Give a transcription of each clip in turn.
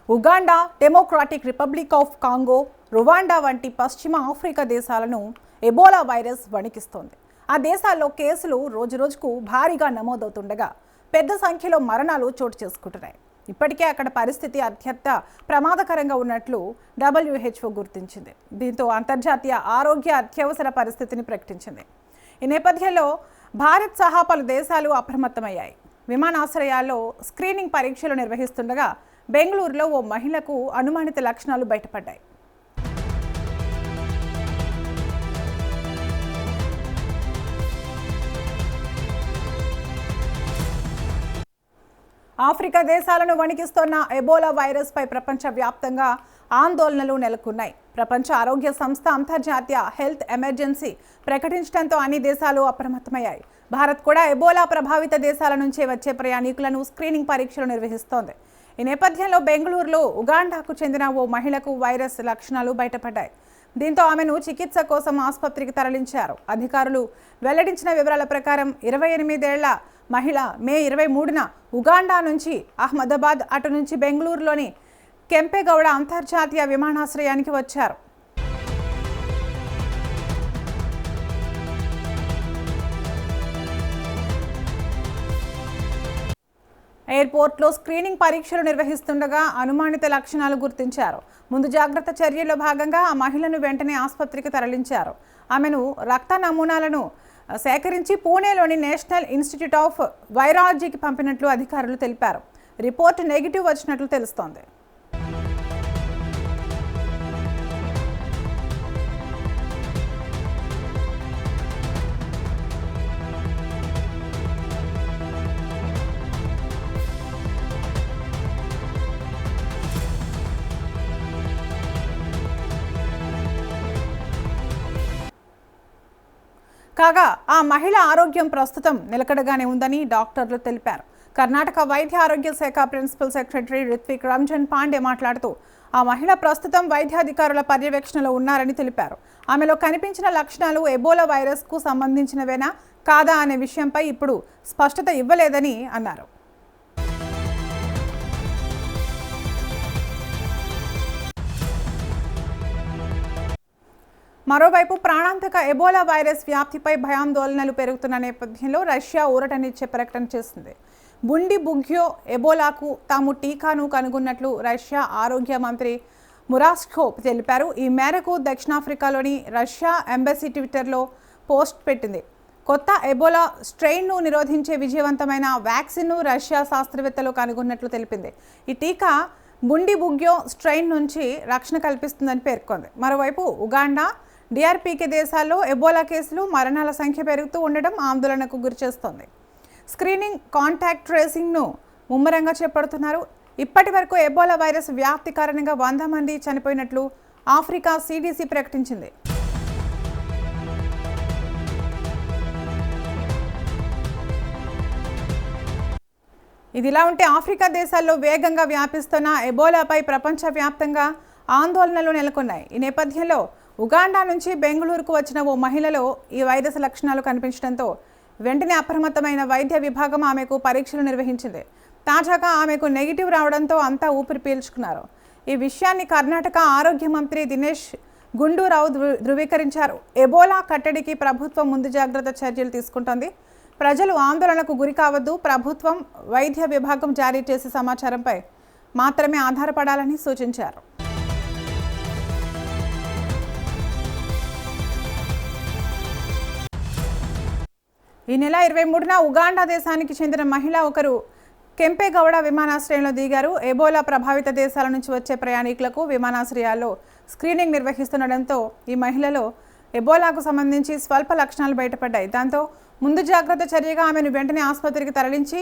Uganda, democratic republic of Congo, Rwanda వంటి పశ్చిమ Africa దేశాలను ఎబోలా వైరస్ వణికిస్తోంది. ఆ దేశాల్లో కేసులు రోజురోజుకు భారీగా నమోదవుతుండగా పెద్ద సంఖ్యలో మరణాలు చోటు చేసుకుంటున్నాయి. ఇప్పటికే అక్కడ పరిస్థితి అత్యంత ప్రమాదకరంగా ఉన్నట్లు WHO గుర్తించింది. దీంతో అంతర్జాతీయ ఆరోగ్య అత్యవసర పరిస్థితిని ప్రకటించింది. ఈ నేపథ్యంలో భారత్ సహా పలు దేశాలు అప్రమత్తమయ్యాయి. విమానాశ్రయాల్లో స్క్రీనింగ్ పరీక్షలు నిర్వహిస్తుండగా బెంగళూరులో ఓ మహిళకు అనుమానిత లక్షణాలు బయటపడ్డాయి. ఆఫ్రికా దేశాలను వణికిస్తున్న ఎబోలా వైరస్పై ప్రపంచవ్యాప్తంగా ఆందోళనలు నెలకొన్నాయి. ప్రపంచ ఆరోగ్య సంస్థ అంతర్జాతీయ హెల్త్ ఎమర్జెన్సీ ప్రకటించడంతో అన్ని దేశాలు అప్రమత్తమయ్యాయి. భారత్ కూడా ఎబోలా ప్రభావిత దేశాల నుంచి వచ్చే ప్రయాణికులను స్క్రీనింగ్ పరీక్షలు నిర్వహిస్తోంది. ఈ నేపథ్యంలో బెంగళూరులో ఉగాండాకు చెందిన ఓ మహిళకు వైరస్ లక్షణాలు బయటపడ్డాయి. దీంతో ఆమెను చికిత్స కోసం ఆసుపత్రికి తరలించారు. అధికారులు వెల్లడించిన వివరాల ప్రకారం 28 ఏళ్ల మహిళ మే 23న ఉగాండా నుంచి అహ్మదాబాద్, అటు నుంచి బెంగళూరులోని కెంపెగౌడ అంతర్జాతీయ విమానాశ్రయానికి వచ్చారు. ఎయిర్పోర్ట్లో స్క్రీనింగ్ పరీక్షలు నిర్వహిస్తుండగా అనుమానిత లక్షణాలు గుర్తించారు. ముందు జాగ్రత్త చర్యల్లో భాగంగా ఆ మహిళను వెంటనే ఆసుపత్రికి తరలించారు. ఆమెను రక్త నమూనాలను సేకరించి పూణేలోని నేషనల్ ఇన్స్టిట్యూట్ ఆఫ్ వైరాలజీకి పంపినట్లు అధికారులు తెలిపారు. రిపోర్ట్ నెగిటివ్ వచ్చినట్లు తెలుస్తోంది. కాగా ఆ మహిళ ఆరోగ్యం ప్రస్తుతం నిలకడగానే ఉందని డాక్టర్లు తెలిపారు. కర్ణాటక వైద్య ఆరోగ్య శాఖ ప్రిన్సిపల్ సెక్రటరీ రిత్విక్ రంజన్ పాండే మాట్లాడుతూ ఆ మహిళ ప్రస్తుతం వైద్యాధికారుల పర్యవేక్షణలో ఉన్నారని తెలిపారు. ఆమెలో కనిపించిన లక్షణాలు ఎబోలా వైరస్కు సంబంధించినవేనా కాదా అనే విషయంపై ఇప్పుడు స్పష్టత ఇవ్వలేదని అన్నారు. మరోవైపు ప్రాణాంతక ఎబోలా వైరస్ వ్యాప్తిపై భయాందోళనలు పెరుగుతున్న నేపథ్యంలో రష్యా ఊరటనిచ్చే ప్రకటన చేసింది. బుండి బుగ్యో ఎబోలాకు తాము టీకాను కనుగొన్నట్లు రష్యా ఆరోగ్య మంత్రి మురాస్కో తెలిపారు. ఈ మేరకు దక్షిణాఫ్రికాలోని రష్యా ఎంబసీ ట్విట్టర్లో పోస్ట్ పెట్టింది. కొత్త ఎబోలా స్ట్రెయిన్ను నిరోధించే విజయవంతమైన వ్యాక్సిన్ను రష్యా శాస్త్రవేత్తలు కనుగొన్నట్లు తెలిపింది. ఈ టీకా బుండి బుగ్యో స్ట్రెయిన్ నుంచి రక్షణ కల్పిస్తుందని పేర్కొంది. మరోవైపు ఉగాండా, DRPK దేశాల్లో ఎబోలా కేసులు, మరణాల సంఖ్య పెరుగుతూ ఉండడం ఆందోళనకు గురిచేస్తోంది. స్క్రీనింగ్, కాంటాక్ట్ ట్రేసింగ్ను ముమ్మరంగా చేపడుతున్నారు. ఇప్పటి వరకు ఎబోలా వైరస్ వ్యాప్తి కారణంగా 100 మంది చనిపోయినట్లు ఆఫ్రికా CDC ప్రకటించింది. ఇదిలా ఉంటే ఆఫ్రికా దేశాల్లో వేగంగా వ్యాపిస్తున్న ఎబోలాపై ప్రపంచవ్యాప్తంగా ఆందోళనలు నెలకొన్నాయి. ఈ నేపథ్యంలో ఉగాండా నుంచి బెంగళూరుకు వచ్చిన ఓ మహిళలో ఈ వైరస్ లక్షణాలు కనిపించడంతో వెంటనే అప్రమత్తమైన వైద్య విభాగం ఆమెకు పరీక్షలు నిర్వహించింది. తాజాగా ఆమెకు నెగిటివ్ రావడంతో అంతా ఊపిరి పీల్చుకున్నారు. ఈ విషయాన్ని కర్ణాటక ఆరోగ్య మంత్రి దినేష్ గుండూరావు ధృవీకరించారు. ఎబోలా కట్టడికి ప్రభుత్వం ముందు జాగ్రత్త చర్యలు తీసుకుంటోంది. ప్రజలు ఆందోళనకు గురి కావద్దు, ప్రభుత్వం, వైద్య విభాగం జారీ చేసే సమాచారంపై మాత్రమే ఆధారపడాలని సూచించారు. ఈ నెల 23న ఉగాండా దేశానికి చెందిన మహిళ ఒకరు కెంపెగౌడ విమానాశ్రయంలో దిగారు. ఎబోలా ప్రభావిత దేశాల నుంచి వచ్చే ప్రయాణికులకు విమానాశ్రయాల్లో స్క్రీనింగ్ నిర్వహిస్తుండటంతో ఈ మహిళలో ఎబోలాకు సంబంధించి స్వల్ప లక్షణాలు బయటపడ్డాయి. దాంతో ముందు జాగ్రత్త చర్యగా ఆమెను వెంటనే ఆసుపత్రికి తరలించి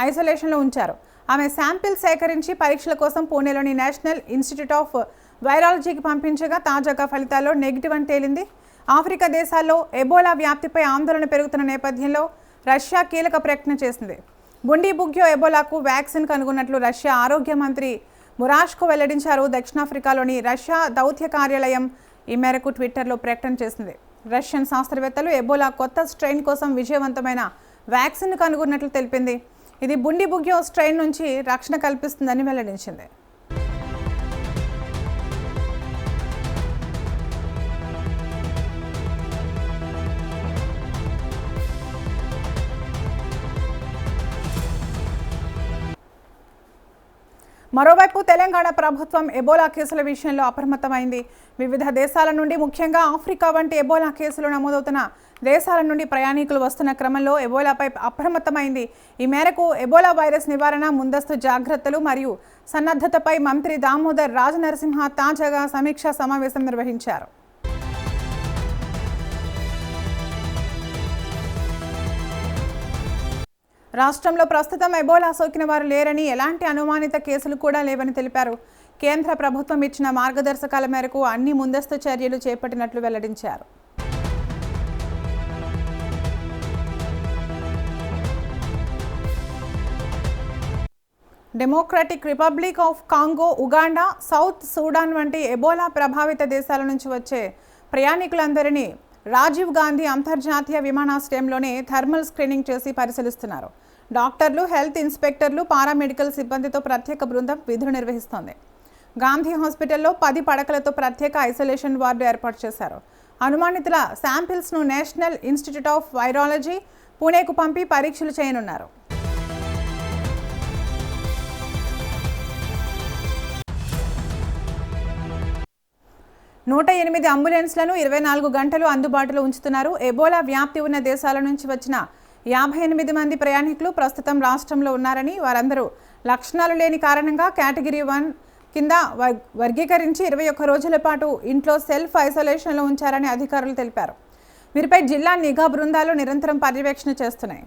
ఐసోలేషన్లో ఉంచారు. ఆమె శాంపిల్ సేకరించి పరీక్షల కోసం పూణేలోని నేషనల్ ఇన్స్టిట్యూట్ ఆఫ్ వైరాలజీకి పంపించగా తాజాగా ఫలితాల్లో నెగిటివ్ అని తేలింది. ఆఫ్రికా దేశాల్లో ఎబోలా వ్యాప్తిపై ఆందోళన పెరుగుతున్న నేపథ్యంలో రష్యా కీలక ప్రకటన చేసింది. బుండి బుగ్యో ఎబోలాకు వ్యాక్సిన్ కనుగొన్నట్లు రష్యా ఆరోగ్య మంత్రి మురాష్కో వెల్లడించారు. దక్షిణాఫ్రికాలోని రష్యా దౌత్య కార్యాలయం ఈ మేరకు ట్విట్టర్లో ప్రకటన చేసింది. రష్యన్ శాస్త్రవేత్తలు ఎబోలా కొత్త స్ట్రెయిన్ కోసం విజయవంతమైన వ్యాక్సిన్ కనుగొన్నట్లు తెలిపింది. ఇది బుండి బుగ్యో స్ట్రెయిన్ నుంచి రక్షణ కల్పిస్తుందని వెల్లడించింది. మరోవైపు తెలంగాణ ప్రభుత్వం ఎబోలా కేసుల విషయంలో అప్రమత్తమైంది. వివిధ దేశాల నుండి ముఖ్యంగా ఆఫ్రికా వంటి ఎబోలా కేసులు నమోదవుతున్న దేశాల నుండి ప్రయాణికులు వస్తున్న క్రమంలో ఎబోలాపై అప్రమత్తమైంది. ఈ మేరకు ఎబోలా వైరస్ నివారణ, ముందస్తు జాగ్రత్తలు మరియు సన్నద్ధతపై మంత్రి దామోదర్ రాజనరసింహ తాజాగా సమీక్షా సమావేశం నిర్వహించారు. రాష్ట్రంలో ప్రస్తుతం ఎబోలా సోకిన వారు లేరని, ఎలాంటి అనుమానిత కేసులు కూడా లేవని తెలిపారు. కేంద్ర ప్రభుత్వం ఇచ్చిన మార్గదర్శకాల మేరకు అన్ని ముందస్తు చర్యలు చేపట్టినట్లు వెల్లడించారు. Democratic Republic of Congo, Uganda, South Sudan వంటి ఎబోలా ప్రభావిత దేశాల నుంచి వచ్చే ప్రయాణికులందరినీ రాజీవ్ గాంధీ అంతర్జాతీయ విమానాశ్రయంలోనే థర్మల్ స్క్రీనింగ్ చేసి పరిశీలిస్తున్నారు. డాక్టర్లు, హెల్త్ ఇన్స్పెక్టర్లు, పారామెడికల్ సిబ్బందితో ప్రత్యేక బృందం విధులు నిర్వహిస్తోంది. గాంధీ హాస్పిటల్లో 10 పడకలతో ప్రత్యేక ఐసోలేషన్ వార్డు ఏర్పాటు చేశారు. అనుమానితుల శాంపిల్స్ను నేషనల్ ఇన్స్టిట్యూట్ ఆఫ్ వైరాలజీ, పూణేకు పంపి పరీక్షలు చేయనున్నారు. నూట 8 అంబులెన్స్లను 24 గంటలు అందుబాటులో ఉంచుతున్నారు. ఎబోలా వ్యాప్తి ఉన్న దేశాల నుంచి వచ్చిన 58 మంది ప్రయాణికులు ప్రస్తుతం రాష్ట్రంలో ఉన్నారని, వారందరూ లక్షణాలు లేని కారణంగా కేటగిరీ 1 కింద వర్గీకరించి 21 రోజుల పాటు ఇంట్లో సెల్ఫ్ ఐసోలేషన్లో ఉంచారని అధికారులు తెలిపారు. వీరిపై జిల్లా నిఘా బృందాలు నిరంతరం పర్యవేక్షణ చేస్తున్నాయి.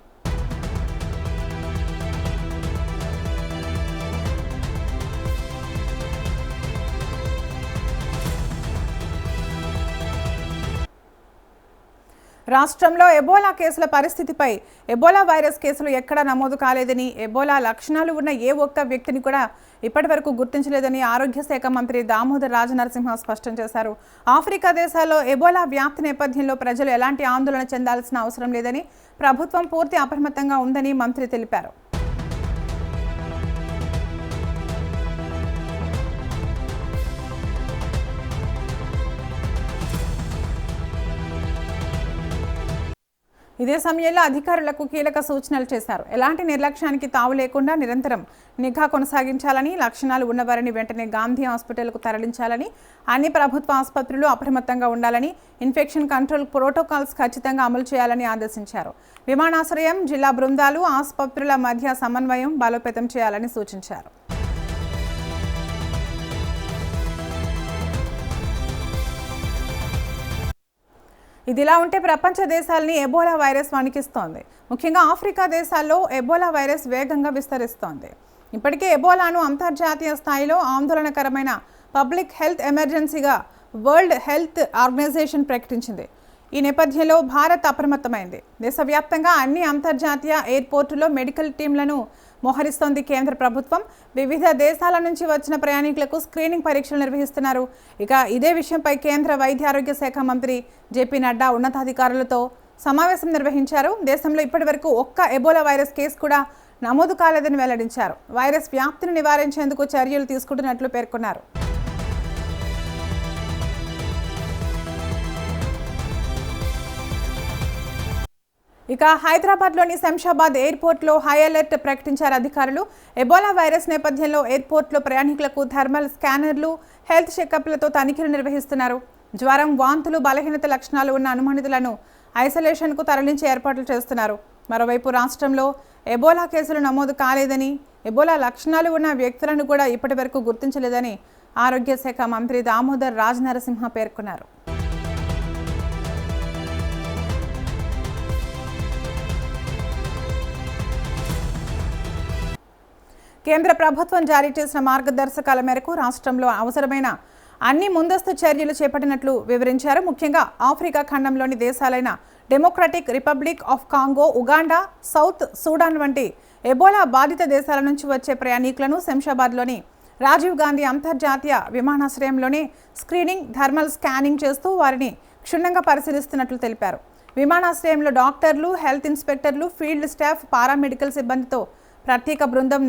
రాష్ట్రంలో ఎబోలా కేసుల పరిస్థితిపై, ఎబోలా వైరస్ కేసులు ఎక్కడా నమోదు కాలేదని, ఎబోలా లక్షణాలు ఉన్న ఏ ఒక్క వ్యక్తిని కూడా ఇప్పటివరకు గుర్తించలేదని ఆరోగ్య శాఖ మంత్రి దామోదర్ రాజనరసింహ స్పష్టం చేశారు. ఆఫ్రికా దేశాల్లో ఎబోలా వ్యాప్తి నేపథ్యంలో ప్రజలు ఎలాంటి ఆందోళన చెందాల్సిన అవసరం లేదని, ప్రభుత్వం పూర్తి అప్రమత్తంగా ఉందని మంత్రి తెలిపారు. ఇదే సమయంలో అధికారులకు కీలక సూచనలు చేశారు. ఎలాంటి నిర్లక్ష్యానికి తావు లేకుండా నిరంతరం నిఘా కొనసాగించాలని, లక్షణాలు ఉన్నవారిని వెంటనే గాంధీ హాస్పిటల్కు తరలించాలని, అన్ని ప్రభుత్వ ఆసుపత్రులు అప్రమత్తంగా ఉండాలని, ఇన్ఫెక్షన్ కంట్రోల్ ప్రోటోకాల్స్ ఖచ్చితంగా అమలు చేయాలని ఆదేశించారు. విమానాశ్రయం, జిల్లా బృందాలు, ఆసుపత్రుల మధ్య సమన్వయం బలోపేతం చేయాలని సూచించారు. ఇదిలా ఉంటే ప్రపంచ దేశాలని ఎబోలా వైరస్ వణికిస్తోంది. ముఖ్యంగా ఆఫ్రికా దేశాల్లో ఎబోలా వైరస్ వేగంగా విస్తరిస్తోంది. ఇప్పటికే ఎబోలాను అంతర్జాతీయ స్థాయిలో ఆందోళనకరమైన పబ్లిక్ హెల్త్ ఎమర్జెన్సీగా వరల్డ్ హెల్త్ ఆర్గనైజేషన్ ప్రకటించింది. ఈ నేపథ్యంలో భారత్ అప్రమత్తమైంది. దేశవ్యాప్తంగా అన్ని అంతర్జాతీయ ఎయిర్పోర్టుల్లో మెడికల్ టీంలను మోహరిస్తోంది కేంద్ర ప్రభుత్వం. వివిధ దేశాల నుంచి వచ్చిన ప్రయాణికులకు స్క్రీనింగ్ పరీక్షలు నిర్వహిస్తున్నారు. ఇక ఇదే విషయంపై కేంద్ర వైద్య ఆరోగ్య శాఖ మంత్రి జేపీ నడ్డా ఉన్నతాధికారులతో సమావేశం నిర్వహించారు. దేశంలో ఇప్పటివరకు ఒక్క ఎబోలా వైరస్ కేసు కూడా నమోదు కాలేదని వెల్లడించారు. వైరస్ వ్యాప్తిని నివారించేందుకు చర్యలు తీసుకుంటున్నట్లు పేర్కొన్నారు. ఇక హైదరాబాద్లోని శంషాబాద్ ఎయిర్పోర్ట్లో హై అలర్ట్ ప్రకటించారు అధికారులు. ఎబోలా వైరస్ నేపథ్యంలో ఎయిర్పోర్ట్లో ప్రయాణికులకు థర్మల్ స్కానర్లు, హెల్త్ చెకప్లతో తనిఖీలు నిర్వహిస్తున్నారు. జ్వరం, వాంతులు, బలహీనత లక్షణాలు ఉన్న అనుమానితులను ఐసోలేషన్కు తరలించే ఏర్పాట్లు చేస్తున్నారు. మరోవైపు రాష్ట్రంలో ఎబోలా కేసులు నమోదు కాలేదని, ఎబోలా లక్షణాలు ఉన్న వ్యక్తులను కూడా ఇప్పటివరకు గుర్తించలేదని ఆరోగ్య శాఖ మంత్రి దామోదర్ రాజనరసింహ పేర్కొన్నారు. కేంద్ర ప్రభుత్వం జారీ చేసిన మార్గదర్శకాల మేరకు రాష్ట్రంలో అవసరమైన అన్ని ముందస్తు చర్యలు చేపట్టినట్లు వివరించారు. ముఖ్యంగా ఆఫ్రికా ఖండంలోని దేశాలైన Democratic Republic of Congo, Uganda, South Sudan వంటి ఎబోలా బాధిత దేశాల నుంచి వచ్చే ప్రయాణికులను శంషాబాద్లోని రాజీవ్ గాంధీ అంతర్జాతీయ విమానాశ్రయంలోనే స్క్రీనింగ్, థర్మల్ స్కానింగ్ చేస్తూ వారిని క్షుణ్ణంగా పరిశీలిస్తున్నట్లు తెలిపారు. విమానాశ్రయంలో డాక్టర్లు, హెల్త్ ఇన్స్పెక్టర్లు, ఫీల్డ్ స్టాఫ్, పారామెడికల్ సిబ్బందితో ప్రత్యేక బృందం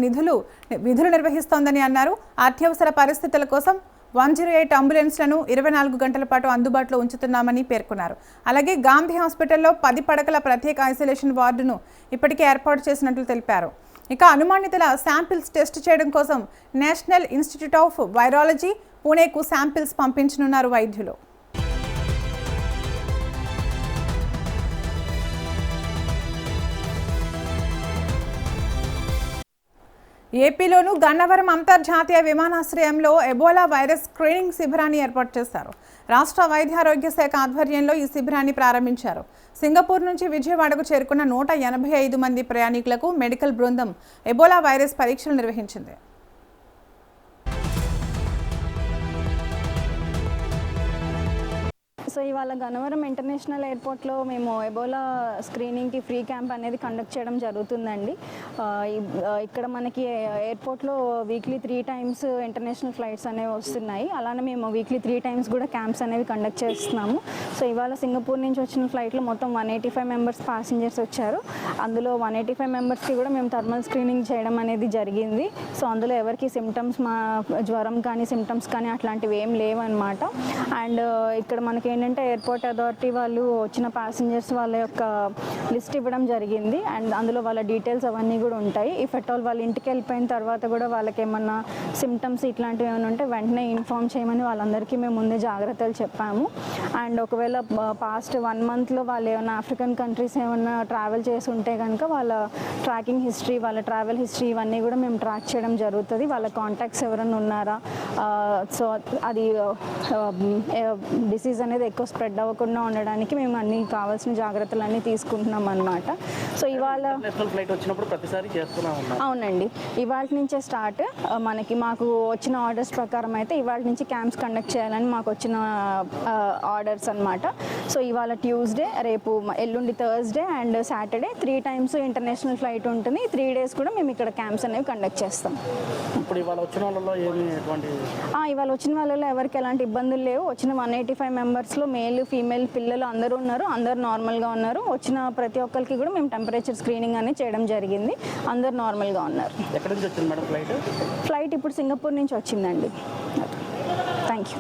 విధులు నిర్వహిస్తోందని అన్నారు. అత్యవసర పరిస్థితుల కోసం 108 అంబులెన్స్లను 24 గంటల పాటు అందుబాటులో ఉంచుతున్నామని పేర్కొన్నారు. అలాగే గాంధీ హాస్పిటల్లో 10 పడకల ప్రత్యేక ఐసోలేషన్ వార్డును ఇప్పటికే ఏర్పాటు చేసినట్లు తెలిపారు. ఇక అనుమానితుల శాంపిల్స్ టెస్ట్ చేయడం కోసం నేషనల్ ఇన్స్టిట్యూట్ ఆఫ్ వైరాలజీ పూణేకు శాంపిల్స్ పంపించనున్నారు వైద్యులు. ఏపీలోను గన్నవరం అంతర్జాతీయ విమానాశ్రయంలో ఎబోలా వైరస్ స్క్రీనింగ్ శిబిరాన్ని ఏర్పాటు చేశారు. రాష్ట్ర వైద్యారోగ్య శాఖ ఆధ్వర్యంలో ఈ శిబిరాన్ని ప్రారంభించారు. సింగపూర్ నుంచి విజయవాడకు చేరుకున్న 185 మంది ప్రయాణికులకు మెడికల్ బృందం ఎబోలా వైరస్ పరీక్షలు నిర్వహించింది. సో ఇవాళ గన్నవరం ఇంటర్నేషనల్ ఎయిర్పోర్ట్లో మేము ఎబోలా స్క్రీనింగ్కి ఫ్రీ క్యాంప్ అనేది కండక్ట్ చేయడం జరుగుతుందండి. ఇక్కడ మనకి ఎయిర్పోర్ట్లో వీక్లీ 3 times ఇంటర్నేషనల్ ఫ్లైట్స్ అనేవి వస్తున్నాయి. అలానే మేము వీక్లీ 3 times కూడా క్యాంప్స్ అనేవి కండక్ట్ చేస్తున్నాము. సో ఇవాళ సింగపూర్ నుంచి వచ్చిన ఫ్లైట్లో మొత్తం 185 members ప్యాసింజర్స్ వచ్చారు. అందులో 185 membersకి కూడా మేము థర్మల్ స్క్రీనింగ్ చేయడం అనేది జరిగింది. సో అందులో ఎవరికి సిమ్టమ్స్ జ్వరం కానీ సిమ్టమ్స్ కానీ అట్లాంటివి ఏం లేవన్నమాట. అండ్ ఇక్కడ మనకి ఏంటంటే ఎయిర్పోర్ట్ అథారిటీ వాళ్ళు వచ్చిన ప్యాసింజర్స్ వాళ్ళ యొక్క లిస్ట్ ఇవ్వడం జరిగింది. అండ్ అందులో వాళ్ళ డీటెయిల్స్ అవన్నీ కూడా ఉంటాయి. ఇఫ్ అట్ ఆల్ వాళ్ళ ఇంటికి వెళ్ళిపోయిన తర్వాత కూడా వాళ్ళకి ఏమన్నా సిమ్టమ్స్ ఇట్లాంటివి ఏమైనా ఉంటే వెంటనే ఇన్ఫామ్ చేయమని వాళ్ళందరికీ మేము ముందే జాగ్రత్తలు చెప్పాము. అండ్ ఒకవేళ పాస్ట్ 1 monthలో వాళ్ళు ఏమైనా ఆఫ్రికన్ కంట్రీస్ ఏమైనా ట్రావెల్ చేసి ఉంటే కనుక వాళ్ళ ట్రాకింగ్ హిస్టరీ, వాళ్ళ ట్రావెల్ హిస్టరీ ఇవన్నీ కూడా మేము ట్రాక్ చేయడం జరుగుతుంది. వాళ్ళ కాంటాక్ట్స్ ఎవరైనా ఉన్నారా, సో అది డిసీజ్ అనేది ఎక్కువ స్ప్రెడ్ అవ్వకుండా ఉండడానికి మేము అన్ని కావాల్సిన జాగ్రత్తలన్నీ తీసుకుంటున్నాం అన్నమాట. సో ఇవాళ ఫ్లైట్ వచ్చినప్పుడు ప్రతిసారి అవునండి, ఇవాళ నుంచే స్టార్ట్. మాకు వచ్చిన ఆర్డర్స్ ప్రకారం అయితే ఇవాళ నుంచి క్యాంప్స్ కండక్ట్ చేయాలని మాకు వచ్చిన ఆర్డర్స్ అన్నమాట. సో ఇవాళ ట్యూస్డే, రేపు ఎల్లుండి Thursday and Saturday 3 times international flight ఉంటుంది. 3 days కూడా మేము ఇక్కడ క్యాంప్స్ అనేవి కండక్ట్ చేస్తాం. ఇప్పుడు ఇవాళ వచ్చిన వాళ్ళలో ఎవరికి ఎలాంటి ఇబ్బందులు లేవు. వచ్చిన 185 membersలో మేల్ ఫీమేల్ పిల్లలు అందరూ ఉన్నారు. అందరూ నార్మల్గా ఉన్నారు. వచ్చిన ప్రతి ఒక్కరికి కూడా మేము టెంపరేచర్ స్క్రీనింగ్ అనేది చేయడం జరిగింది. అందరూ నార్మల్గా ఉన్నారు. ఎక్కడి నుంచి వచ్చింది మేడం ఫ్లైట్? ఫ్లైట్ ఇప్పుడు సింగపూర్ నుంచి వచ్చిందండి. Thank you.